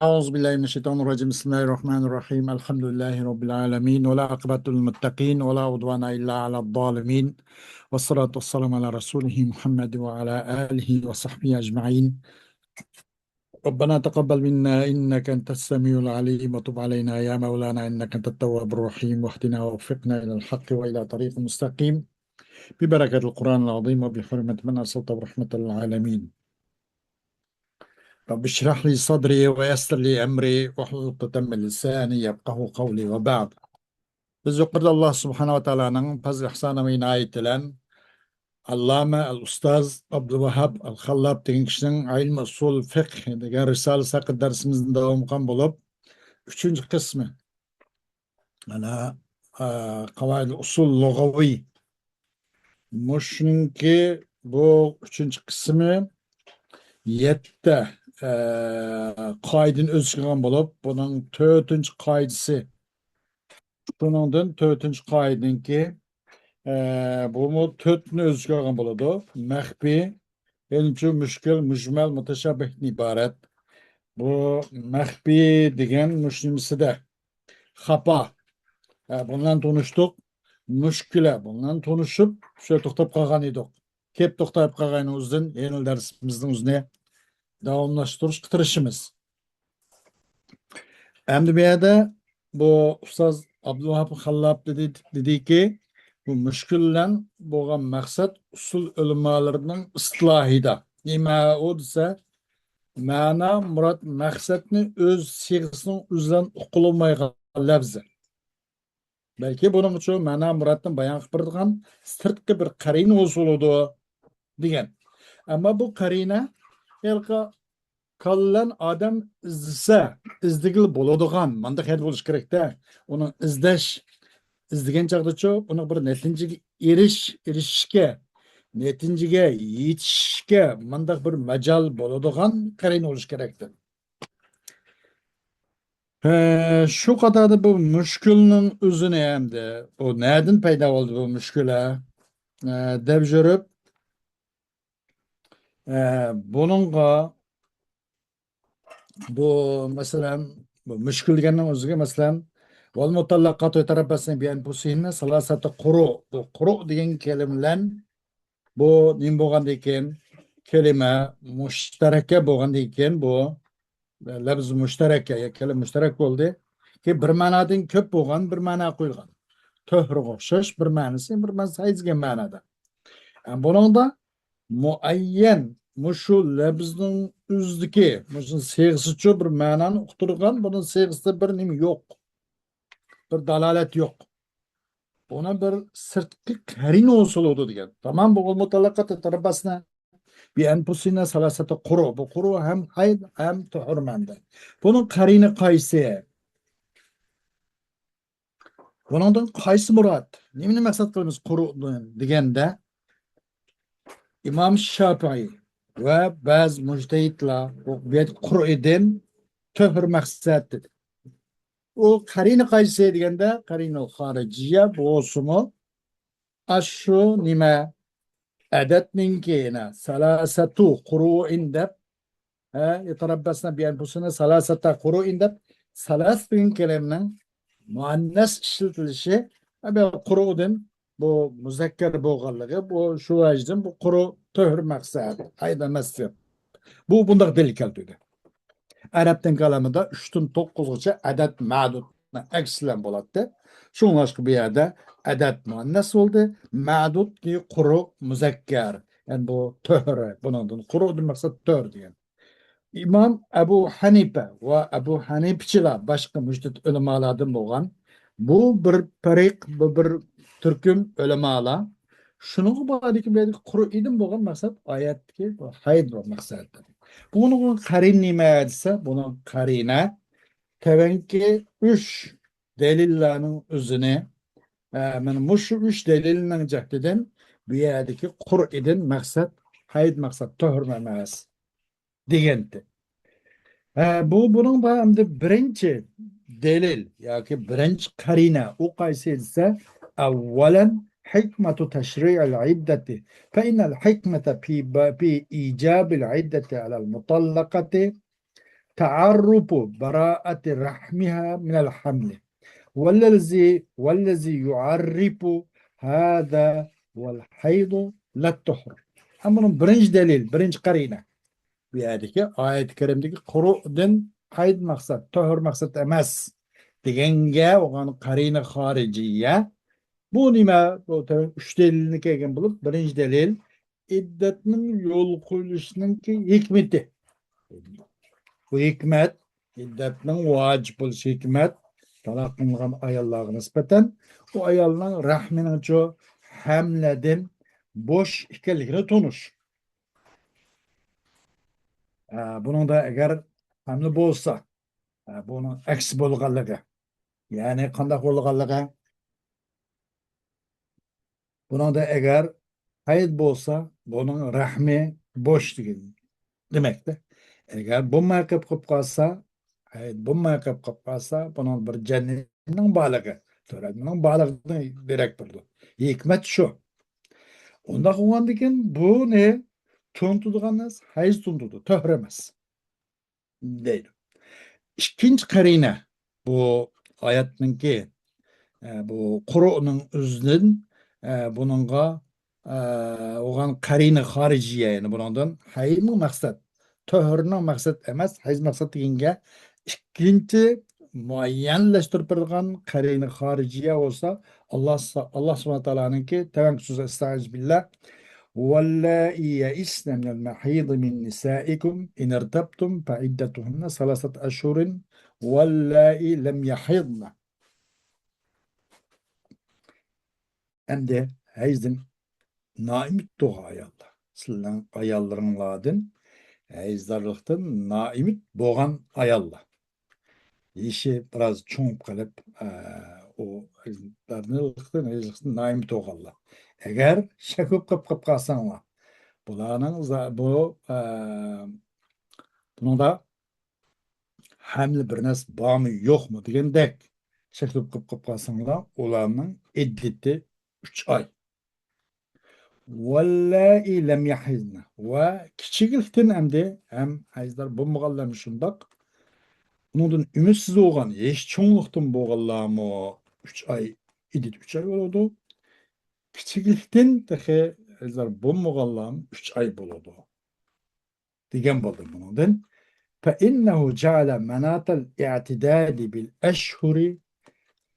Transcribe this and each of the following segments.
أعوذ بالله من الشيطان الرجيم بسم الله الرحمن الرحيم الحمد لله رب العالمين ولا عقبة للمتقين ولا عدوان إلا على الظالمين والصلاة والسلام على رسوله محمد وعلى آله وصحبه أجمعين ربنا تقبل منا إنك أنت السميع العليم وتب علينا يا مولانا إنك أنت التواب الرحيم واهدنا ووفقنا إلى الحق وإلى طريق مستقيم ببركة القرآن العظيم وبحرمة من أرسلته رحمة للعالمين رب اشرح لي صدري ويسر لي أمري واحلل عقدة من لساني يفقهوا قولي وبعد Biz yuqorida Alloh subhanahu va taoloning fazl ihsoni va inoyati bilan Alloma al-Ustoz Abduvahhab al-Xallob degan kishining ilm usul fiqh degan risolasi haqida darsimizni davom qilgan bo'lib, 3-qismi mana qavoid usul lug'aviy. Shuningki bu 3-qismi 7 qoidani o'z ichiga olgan bo'lib, buning 4-qoidasi. Buningdan 4-qoidaniki bu 4ni o'z ichiga olgan bo'ladi. Maxfiy, birinchi mushkil, mujmal, mutashabbihdan iborat. Bu maxfiy degan mushnisida xafa. Bundan tanishdik. Mushkila bundan tanishib, shu to'xtab qolgan edik. Kep to'xtab qolganimizdan yana darsimizning o'zini davomlashtirishga tirishimiz. Endi bu yerda bu ustoz Abduvahhab Xallob dediki, bu mushkuldan bo'lgan maqsad usul ulamolarining istilohida. Nima u desa, ma'no, murod, maqsadni o'z siyg'isining o'zidan uqilmaydigan lafzi. Balki buning uchun ma'no, murodni bayon qilib beradigan sirtqi bir qarina usuludi degan. Ammo bu qarina kallan odam izlasa, izdigil bo'ladigan, manda xayr bo'lish kerak-da. Uni izlagan chaqdachu uni bir natijaga erishishga, natijaga yetishishga manda bir majal bo'ladigan qarina bo'lish kerakdir. Shu qatorda bu mushkulning o'zini hamda bu nereden paydo bo'ldi bu mushkula deb жүрib, buningga bu masalan bu mushkul deganning o'ziga masalan val mutallaqatu tarabbasna bi anfusihinna salasata quru. Bu quru degan kelimalar bu nim bo'lganda ekan, kelima mushtaraka bo'lganda ekan, bu lafz mushtaraka, kelima mushtarak bo'ldi ki bir ma'nodan ko'p bo'lgan bir ma'no qo'yilgan. To'g'riga o'xshash bir ma'nosi, bir ma'nosi aytgan ma'noda. Buningda muayyan mushu lafzning o'zidagi mushu siyg'isicha bir ma'noni uqtirgan, buning siyg'isida bir nima yo'q. Bir dalolat yo'q. Buna bir sirtqi qarina usuludi degan. Tamam, bu mutallaqat tarabbasna bi anfusina salasata quru. Bu quru ham hayd ham tuhurmanda. Bunun qarina qaysi? Buningdan qaysi murod? Nimani maqsad qilamiz quru deganda? İmam Şafii ve bazı mujtehidlar bu Qur'dan tuhur maqsad dedi. O qarina qaysi deganda qarinul xorijiya bo'lsimi ashu nima adatninkina salasatu quru'in deb yatarabbasna bi anfusina salasata quru'in deb salas degan kalimning muannas ishlatilishi quru'dan bu muzakkar bo'lganligi bu shu vajdan bu quru tuhur maqsad aydamasdir. Bu bundaq dalil keltirdi. Arabdan kalamida 3dan 9gacha adat ma'dudni akslan bo'ladi. Shunlashqa bu yerda adat muannas bo'ldi, ma'dud quru muzakkar. Yani bu tuhur, bundan qurudan maqsad tuhur degan. İmam Ebu Hanife ve Ebu Hanifçiler başka mujtahid ulamalardan bo'lgan. Bu bir tariq, bir Türküm ulamalar. Şunun bağlıki bir quru idim bo'lgan maqsad oyatki bu hayd bu maqsad. Bunun qarin nima desa, bunun qarina tevenki 3 delillarning o'zini mana mush 3 delilning jahdidan bu yerdagi qur'idin maqsad hayd maqsad tuhur emas degandi. Bu bunun hamda birinchi delil yoki birinchi qarina u qaysi desa, avvalan حكمة تشريع العدة فإن الحكمة في إيجاب العدة على المطلقة تعرف براءة رحمها من الحمل والذي يعرف هذا والحيض لا تحرم. أما برنج دليل برنج قرينة بهذه آية كريمة قروء حيض مقصد طهر مقصد أمس دегенге оған قرينة خارجية. Bu nima? Bu tabii üç delilini kelgan bulup birinci delil iddetinin yol koyuluşununki hikmeti. Bu hikmet iddetinin vacip oluş hikmet talak kılıngan ayallarga nispeten o ayalların rahminin çoğu hamledin boş ikenligini tunuş. Bunun da eğer hamle bolsa bunun aksi bolganlığı yani kandak bolganlığı bunun da eğer hayır bolsa bunun rahmi boş degan demektir. Eğer bu makap kılıp kalsa hayır bu makap kılıp kalsa bunun bir cennetin balığı töreninin balığını direkt durdu. Hikmet şu. Onda kuğandikin bu ne? Tuntuduğunuz hayız tuntudu. Töhremez. Değil. İkinci karine bu ayetninki bu Kur'an'ın özünün bununla oğan karine harici yani bundan hayır mı maksat? Töhürünün maksat emas, hayız maksat degenge ikinci muayyenleştirip bilgan karine hariciye olsa Allah subhanahu teala'nınki tevank sözü estaizu billah واللائي يئسن من المحيض من نسائكم إن ارتبتم فعدتهن ثلاثة أشهر واللائي لم يحضن. Hem de hayızın naimit doğu ayallar. Sizlerin ayallarınladın hayızdarlıktan naimit boğan ayallar. İşi biraz çoğup kalıp o hayızdarlıktan naimit doğallar. Eğer şakıp kıp kalsanlar bunun da hamle bir nas var mı yok mu degandek şakıp kıp kalsanlar olanın iddeti 3 ay. Vallahi lem yahizna ve kiçiklikten hem hayızlar bu muğallam şundak bunun ümitsiz olgan eş çoğunluktan boğallamı 3 ay idit 3 ay oldu. Kiçiklikten dahi hayızlar bu muğallam 3 ay boludu. Degen boldu bunun. Fe innehu ceale menatel i'tidadi bil eşhuri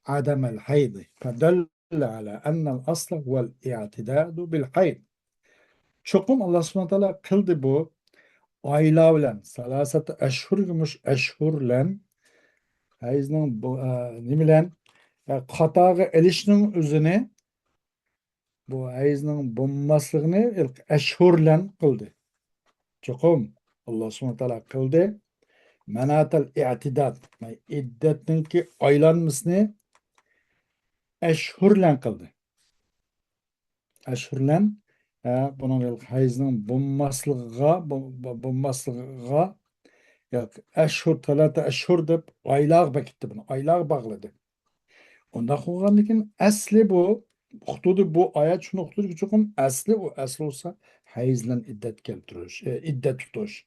adamel haydi. Fedelle ala ennel asla huvel i'tidadu bil haydi. Çokum Allah subhanahu teala kıldı bu aylar bilen salasat eşhur gümüş eşhur bilen hayızның ne bilen katağı elişinin özüne bu hayızның bulmasını ilk eşhur bilen kıldı. Çokum Allah subhanahu teala kıldı menatel i'tidad iddetinki aylanmasını eşhur bilen kıldı. Eşhur bilen bunun ilk hayızның bulmaslığa yok eşhur talata eşhur deb aylar bekitdi bunu aylar bağladı. Onda koğanlıkin asli bu hududu bu ayet şunu hududu çokum asli o asli olsa hayızlan iddet keltiriş iddet tutuş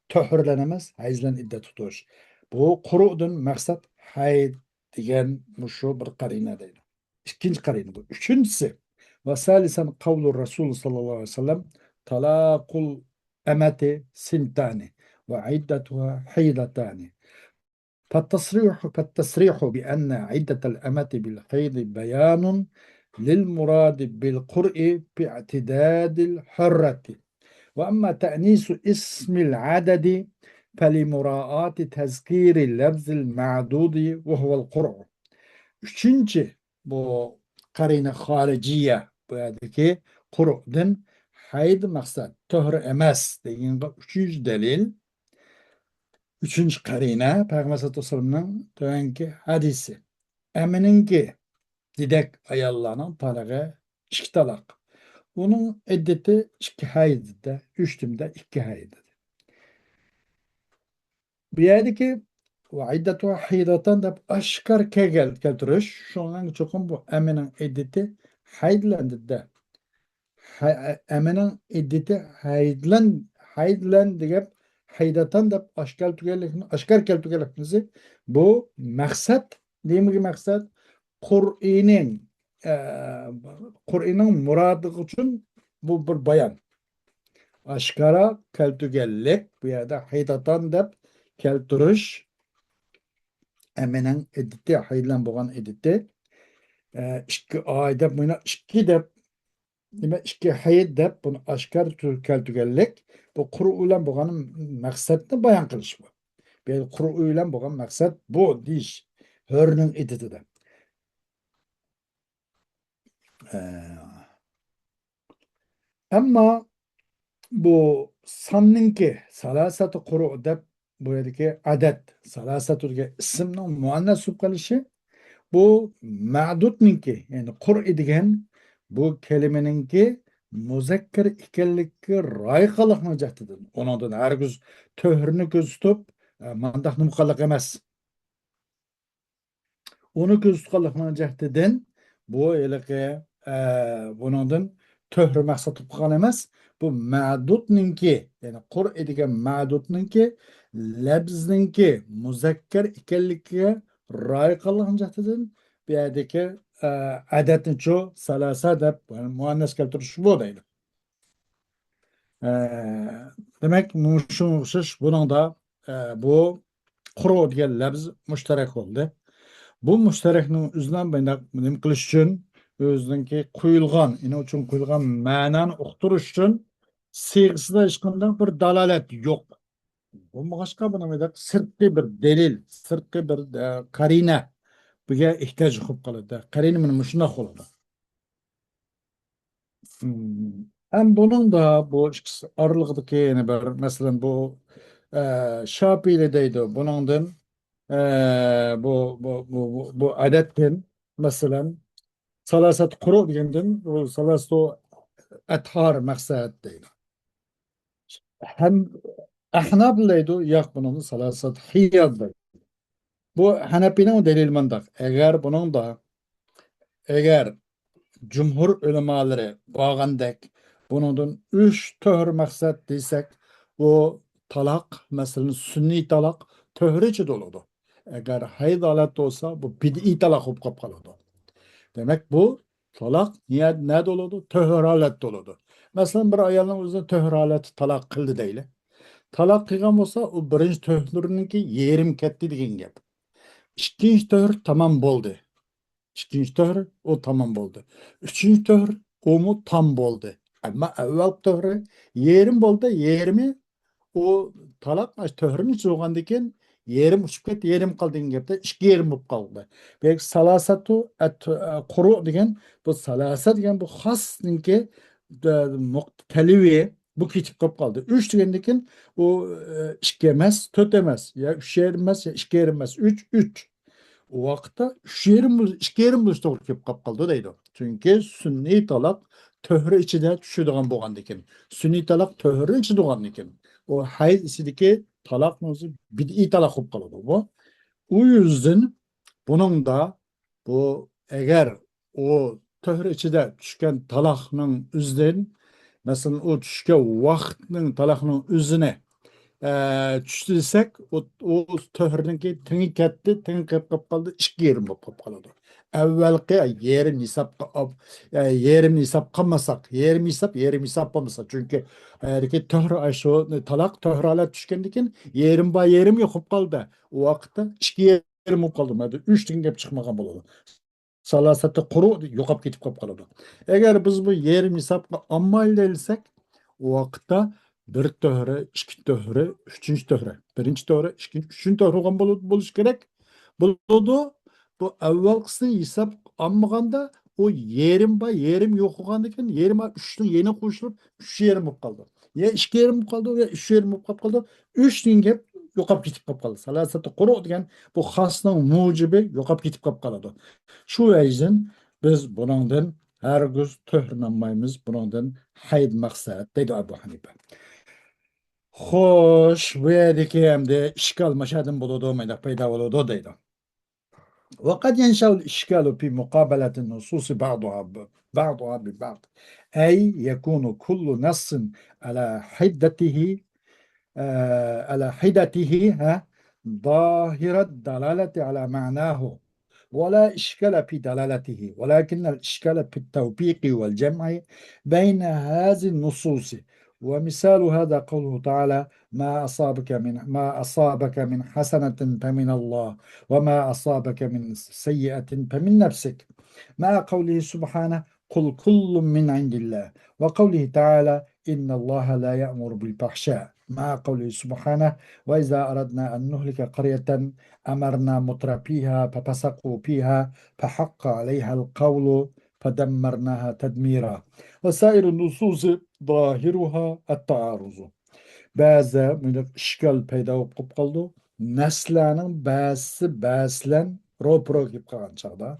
töhürlenemez hayızlan iddet tutuş bu kurudun maksat hayd degan muşu bir qarina deydi. İkinci qarina bu. Üçüncüsü ve salisen kavlu Resul sallallahu aleyhi ve sellem talakul emeti sintani وعدتها حيضتان فالتصريح بأن عدة الأمة بالحيض بيان للمراد بالقرء باعتداد الحرة وأما تأنيس اسم العدد فلمراعاة تذكير اللفظ المعدود وهو القرء. Üçüncü bu karine hariciye buradaki kuru'dan hayd maksat töhür emas degan üçüncü delil. Üçüncü karine Peygamber sallallahu aleyhi ve sellem'nin dövenki hadisi. Emininki didek ayallarının talağı iki talak. Bunun iddeti iki haydı, üçtümde iki haydı. Bir yerdeki ve iddetu haydatan da aşkar keltiriş. Şundan çokum bu eminin iddeti haydlandı da. Eminin iddeti haydlan degep haydatan da aşkar keltügelikimizi bu maksat değil mi ki maksat Kur'an'ın Kur'an'ın muradı için bu bir bayan. Aşkara keltügelik bu yerde haydatan da keltürüş emenen editi haylan boğan editi iki ayda buna iki de demek iki hayat da bunu aşkar keltügelik bu Kur'an boğanın maksatını bayan kılış bu. Bir Kur'an boğan maksat bu diş hörnün editi de. Ama bu sanninki salasatı kuru dep buradaki adet salasatı isimnin muannas kılışı bu ma'dudninki yani kur edigen bu kelimeninki muzakkar ikenlikki rayqalıqni jahtidan onundan hergiz töhrünü göz tutup mandaq numqalıq emas. Onu göz tutqanlıqның jahtidan bu eliki bunundan töhrü maqsad tutqan emas. Bu ma'dudninki yani qur edigen ma'dudninki labzninki muzakkar ekanligiga rioya qilgan jahtidan bu yerdagi adatni chu salasa deb muannas keltirish bu deydi. Demek mushu o'xshash buningda bu quru degan labz mushtarak bo'ldi. Bu müştereknin özünden benim kılış için özünki kuyulgan, ina için kuyulgan ma'nani uqtirish için siyg'isida hech qanday bir dalalet yok. Bu başka buna sirtqi bir delil, sirtqi bir qarina buga ehtiyoj bo'lib qoladi. Qarina mana shunday bo'ladi. Hem bunun da bu aralıqdaki yani bir mesela bu Şafii'de deydi bunundan bu adetten mesela salasat kuru degenden bu salasat athar maksat deydi. Hem ahnaf deydi yok bunun salasat hiyad deydi. Bu Hanefi'nin delil mandak. Eğer cumhur ulemaları bağandek bunun üç töhr maksat deysek o talak mesela sünni talak töhrici doludu. Eğer hayd alet olsa bu bid'i talak olup kapalıdı. Demek bu talak ne doludu? Töhr alet doludu. Mesela bir ayalın özüne töhr alet talak kıldı değil. Talak kılgan olsa o birinci töhrününki yerim ketti degen gap. İkinci töhr tamam boldu. İkinci töhr o tamam oldu. Üçüncü töhr o mu tam oldu. Ama evvel töhrü yerim oldu. Yerimi o talak töhrünü çoğandayken yerim uçup ketdi, yerim kaldı degan gapda ikki yerim bo'lib qoldi. Belki salasatu quru degan bu salasa degan bu xosninki talivi bu ketib qolib qoldi. 3 degandan o 2 emas, 4 emas, ya 3 yerim emas, ya 2 yerim emas, 3 3. O vaqtda 3 yerim, 2 yerim bo'lish to'g'ri kelib qolib qoldi deydi. Chunki sunniy talaq töhrü ichida tushadigan bo'lgan ekan. Sunniy talaq töhrü ichida bo'lgan ekan. O hayz ichidagi talaq o'zi bid'iy talaq bo'lib qoladi bu. O yüzden bunun da bu eğer o töhrü ichida tushgan talaqning o'zidan mesela o tushgan vaqtning talaqning o'zini tushirsak o töhrünki tingi ketdi, tingi qilib qoldi, ikki yerim bo'lib qoladi. Avvalgi yerim hisab qilmasak, yerim hisab bo'lmasa, chunki erki töhr shu talaq töhralar tushgandan keyin yerim yo'q bo'lib qoldi. U vaqtda ikki yerim bo'lib qoldi. Mana 3 degan gap chiqmagan bo'ladi. Salasati quru yo'qolib ketib qoladi. Agar biz bu yerim hisobga olmaylik desak, o vaqtda bir töhre, ikki töhre, üçüncü töhre. Birinci töhre, ikinci, üçüncü töhre olgan buluş gerek. Buludu. Bu evvelkisini hesap almaganda o yerim yok olgandan yerim üçünü yeni koşulup 3 yerim bo'lib qoldi. Ya 2 yerim bo'lib qoldi, ya 3 yerim bo'lib qoldi. 3 degan gap yo'qolib ketib qoldi. Salasati quru degan bu xosning mujibi yo'qolib ketib qoladi. Shu yüzden biz buningdan hargiz töhrinolmaymiz, buningdan hayd maqsad deydi Abu Hanifa. Xo'sh, bu yerdagi hamda ishkal mashadin bo'ladi, mayda paydo bo'ladi deydi. وقد ينشأ الإشكال في مقابلة النصوص بعضها ببعض أي يكون كل نص على حدته على حدته ظاهر الدلالة على معناه ولا إشكال في دلالته ولكن الإشكال في التوفيق والجمع بين هذه النصوص ومثال هذا قوله تعالى ما أصابك من حسنة فمن الله وما أصابك من سيئة فمن نفسك مع قوله سبحانه قل كل من عند الله وقوله تعالى إن الله لا يأمر بالفحشاء مع قوله سبحانه وإذا أردنا أن نهلك قرية أمرنا مترفيها ففسقوا فيها فحق عليها القول فدمرناها تدميرا وسائر النصوص ظاهرها التعارض bazı böyle işgal payda болып қалды. Nəslənin bəzisi bəzilən ro-pro gibi қалған çağda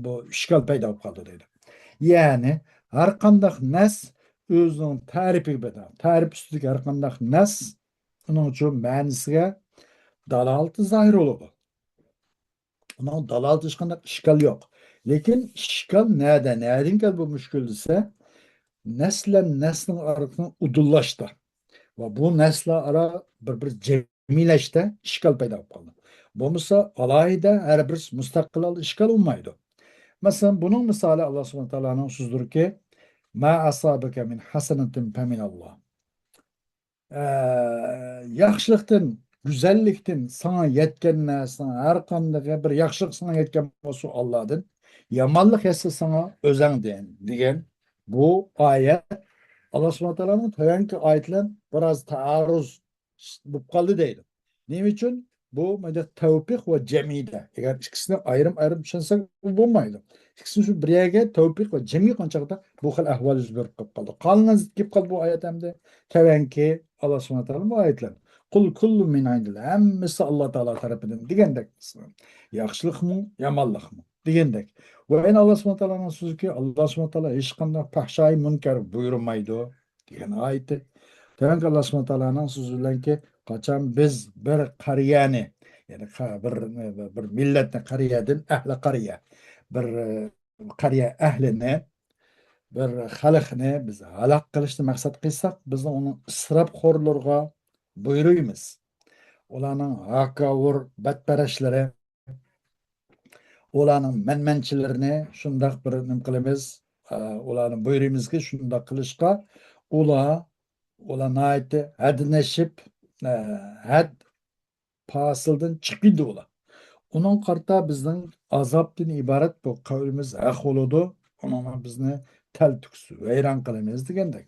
bu işgal payda болып қалды deydi. Yani her qandaq nəs özünün tərifi beda. Tərif üstüdeki her qandaq nəs onun üçün mənisiga dalalatı zahir olur. Onun dalalatı hiç qandaq işgal yok. Lekin işgal nereden gel bu müşkül ise neslin arasını udullaştı. Va bu nesle ara bir cemileşte işgal payda bo'lib qoldi. Bo'lmasa alohida har bir mustaqil ishkal bo'lmaydi. Masalan, buning misoli Alloh subhanahu taoloning so'zidurki, ma asabaka min hasanatin faminalloh. Yaxshilikdan, go'zallikdan sana yetgan narsa, har qanday bir yaxshilik sana yetgan bo'lsa Allohdan, yomonlik esa sana o'zingdan degan bu oyat Allah subhanahu wa ta'ala'nın tayanki ayetler biraz taarruz bu kaldı değil. Ne için? Bu tevfik ve cemide. Eğer ikisini ayrım düşünsek bu olmaydı. İkisini şu bir yere tevfik ve cemi konçakta bu hal ahval yüz bir kaldı. Kalınız gibi kaldı bu ayet hem de tayanki Allah subhanahu wa ta'ala bu ayetler. Kul kullu min indillah. Hemmisi Allah Teala tarafından digendek. Yaxşılık mı, yamallık mı? Digendek. Ve en Allah subhanahu wa ta'ala'nın sözü ki Allah subhanahu wa ta'ala hiç qanday fahşai münker buyurmaydı. Diyen ayeti. Demek Allah subhanahu wa ta'ala'nın sözüyle ki kaçan biz bir qariyani yani bir milletni qariyadin ahli qariya bir qariya ahlini bir xalqni biz halak qilishni maqsad qilsak biz uni isrofxo'rlarga buyuruymiz. Ularning hakavur badparashlari ularning manmanchilarini shundoq bir nim qilamiz. Ularni buyuruymizki shundoq qilishga ular naiti hadneşip had pasıldan çıkıydı ular. Onun karta bizden azaptan ibaret bu kavlimiz hak oludu. Onun bizni tel tüksü, veyran kılamayız degендek.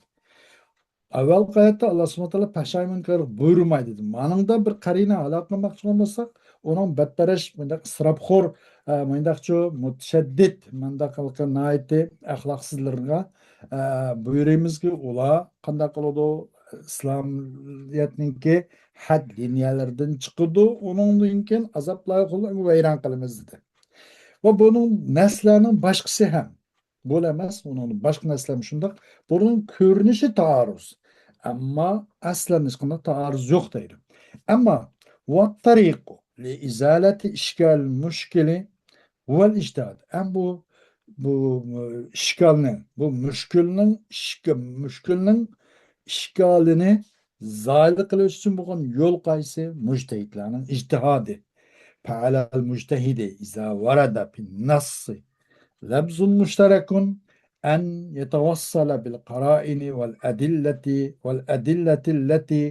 Avval hayatda Allah subhanahu wa ta'ala paşayman kırıp buyurmaydı dedi. Manında bir karina alaqlamakçı olmasak, onun betbereş, mındak ısrapxor, mındakçı mutşeddit, mındak kılkı naiti ahlaksızlarına buyuruyumuz ki, ula qanday qılıdı İslamiyetninki had liniyalardan çıkıdı, onun için azaplar kıldı, veyran kılımız dedi. Ve bunun neslerinin başkası hem. Bo'lamaz, onun başka neslerim şundak. Bunun görünüşü taarruz. Ama aslen hech qanday taarruz yo'q deydi. Amma والطريق لإزالة إشكال المشكلة هو الاجتهاد. Hem bu işgalini, bu müşkülünün işgalini zahir kılış için bugün yol kaysı müctehitlerinin ictihadi. فعلى المجتهد إذا ورد في النص لبز مشترك أن يتوصل بالقرائن والأدلة التي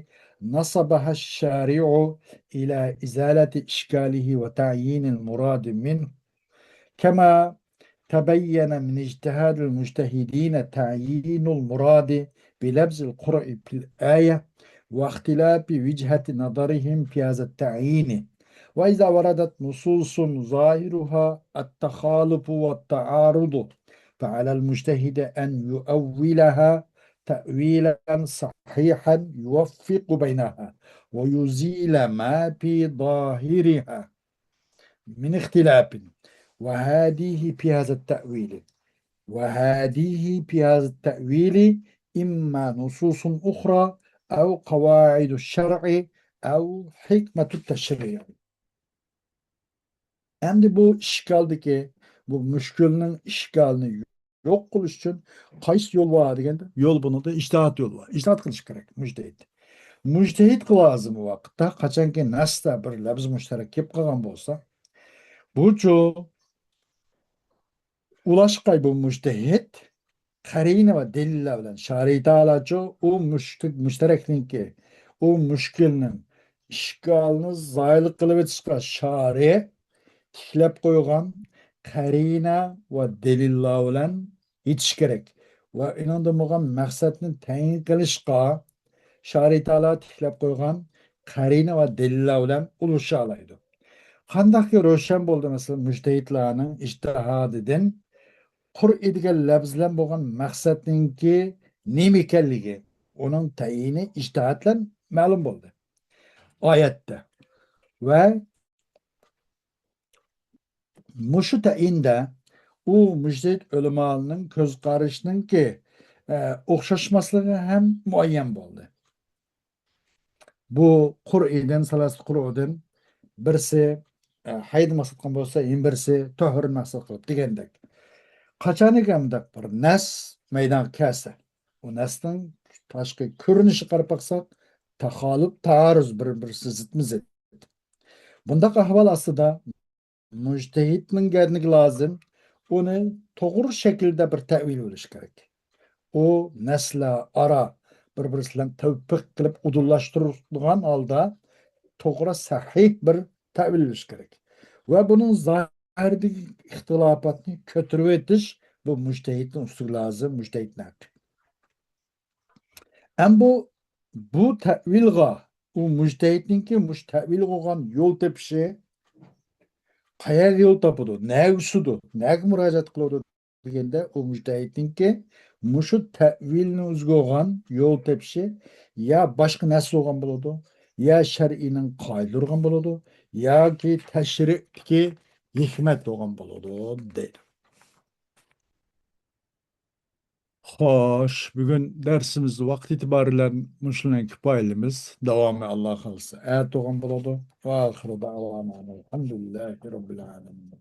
نصبها الشارع إلى إزالة إشكاله وتعيين المراد منه كما تبين من اجتهاد المجتهدين تعيين المراد بلبز القرء في الآية واختلاف وجهة نظرهم في هذا التعيين وإذا وردت نصوص ظاهرها التخالف والتعارض فعلى المجتهد أن يؤولها تأويلا صحيحا يوفق بينها ويزيل ما في ظاهرها من اختلاف وهذه في هذا التأويل إما نصوص أخرى أو قواعد الشرع أو حكمة التشريع. Endi bu işgaldaki bu müşkülünün işgalini yok kılış için qaysi yol var degende yol bunu da ictihat yolu var. İctihat kılış gerek müctehid. Müjtehit lazım o vaqtda qachonki nasda bir labz mushtarak kelib qolgan bo'lsa, buchu ulashqay bu müjtehit qarina va delillar bilan shariy ta'alachu u mushtarakniki u mushkilning ishkolni zoyil qilib o'tishga shari tiklab qo'ygan qarina va delillar bilan yetish kerak va inonda bo'lgan maqsadni tayin qilishga shariy ta'ala tiklab qo'ygan qarina va delillar bilan ulusha oladi. Qandaqki ro'shan bo'ldi masalan mujtahidlarning ijtihodidan Qur'iydigan labzlan bo'lgan maqsadninki nima ekanligi, uning tayini ijtihod bilan ma'lum bo'ldi oyatda. Va mushu tayinda u mujtahid ulamoning ko'z qarashininki o'xshashmasligi ham muayyan bo'ldi. Bu Qur'iydan salasat Qur'odan birsi hayd maqsad qilgan bo'lsa, yana birsi tohir maqsad qilib degandek. Qachoniga bir nas maydonga kelsa, u nasning tashqi ko'rinishi qarab baqsak, taxolib, taarruz bir-birisi zidma-zid. Bundaq ahvol ostida mujtahidning gernigi lozim, uni to'g'ri shaklda bir ta'vil bo'lishi kerak. U nasla ara bir-birisi bilan tavfiq qilib udulashtirgan holda to'g'ri sahih bir ta'vil bo'lishi kerak. Va buning zohirdagi ixtilofotni ko'tarib o'tish bu mujtahidning ustiga lozim, mujtahidning haqqi. Ham bu ta'vilga u mujtahidninki mush ta'vil bo'lgan yo'l tepishi qayerga yo'l topadi, nega usudu, nega murojaat qiladi deganda u mujtahidninki mushu ta'vilni o'ziga olgan yo'l tepishi ya boshqa narsa bo'lgan bo'ladi, ya shar'iyning qoida bo'lgan bo'ladi, yoki tashriki hikmat bo'lgan bo'ladi deydi. Xo'sh, bugun darsimizni vaqt itiboriyle mushularga kifoyalimiz. Davomi Alloh xolisa. To'g'on bo'ladi. Va oxiri da'vona alhamdulillahi robbil alamin.